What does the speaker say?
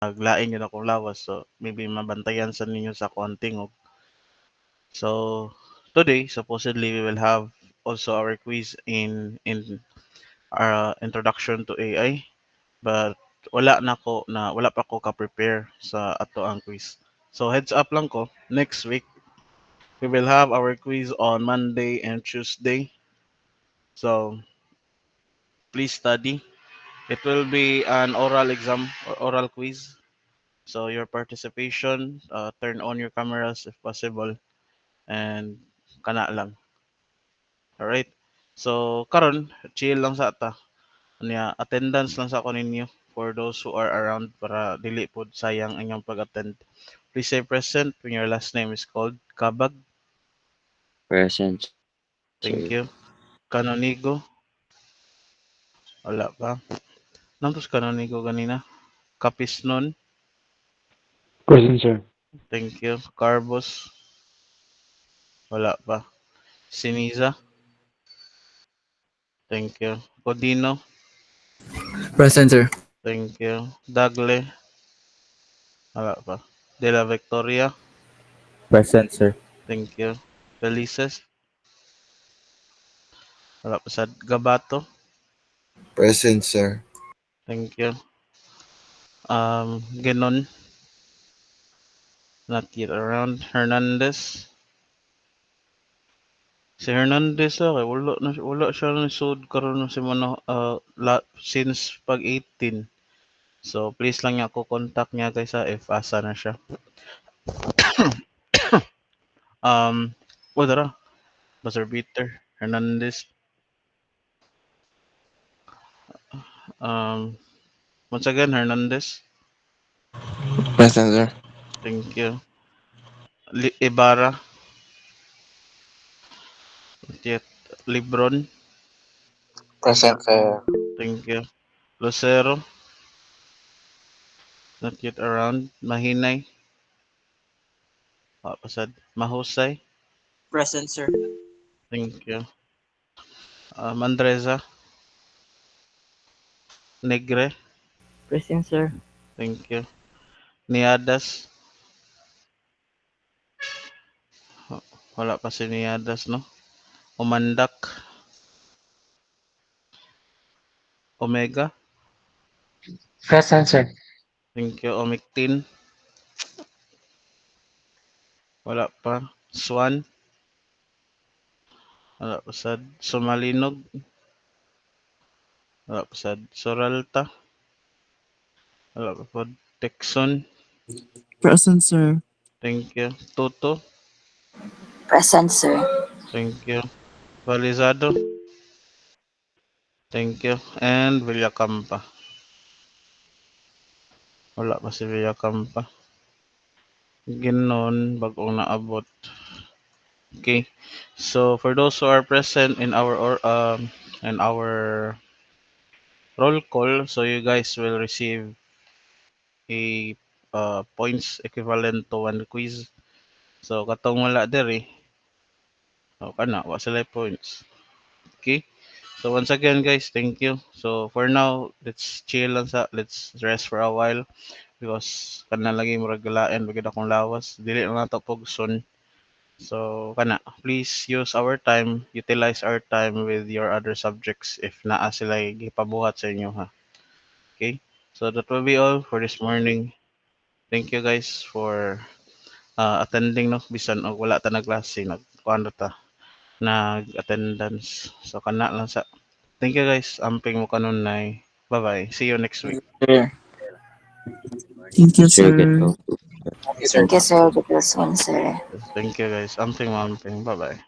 naglain yun akong lawas. So, maybe mabantayan sa ninyo sa konting. So, today, supposedly, we will have also our quiz in our introduction to AI. But wala pa ko ka-prepare sa ato ang quiz. So, heads up lang ko, next week, we will have our quiz on Monday and Tuesday. So, please study. It will be an oral exam or oral quiz. So your participation, turn on your cameras if possible, and kana lang. Alright? So karon chill lang sa ata. Anya attendance lang sa ako ninyo for those who are around para dili pod sayang ang inyong pag-attend. Please say present when your last name is called. Kabag, Present, thank sir. you. Canonigo, wala pa. Nantos Canonigo kanina. Kapisnon, Present, sir. thank you. Carbos, wala pa. Siniza, thank you. Codino, Present, sir. thank you. Dagle, wala pa. De la Victoria, Present, sir. thank you. Felices, wala pa sad. Gabato, Present, sir. thank you. Genon, not yet around. Hernandez, si Hernandez kay wala siya ni sud karon si Mano since pag 18. So please lang niya ako contact niya guys if asa na siya. Dara, Buzzer Beater, Hernandez. Um, Once again, Hernandez. Present, sir. Thank you. Ibarra. Not yet. Libron. Present, sir. Thank you. Lucero. Not yet around. Mahinay. Pasad. Mahusay. Present, sir. Thank you. Mandreza. Negre. Present, sir. Thank you. Niadas. Wala pa si Niadas, no? Umandak. Omega. Present, sir. Thank you. Omictin. Wala pa. Swan. Wala pa sad. Sumalinog. Wala pa sad. Soralta. Wala pa po. Texon. Present, sir. Thank you. Toto. Present, sir. Thank you. Balizado. Thank you. And Villacampa. Wala pa si Villacampa. Ginon, bagong naabot. Okay. So for those who are present in our roll call, so you guys will receive a points equivalent to one quiz. So katong wala diri, kana wa sila points. Okay? So once again guys, thank you. So for now, let's chill lang let's rest for a while because kana lagi murag galaen bagid akong lawas. Dili na nato pugson. So kana, please use our time, utilize our time with your other subjects if naa sila gipabuhat sa inyo ha. Okay? So that will be all for this morning. Thank you guys for attending no bisan og wala ta nagklase nagkuan ta nag-attendance. So kana lang sa. Thank you guys. Amping mo kanunay. Bye-bye. See you next week. Sir. Thank you, Sir, get sir. well. Thank you, sir. Thank you, sir. Good one, sir. Thank you guys. Amping mo amping. Bye-bye.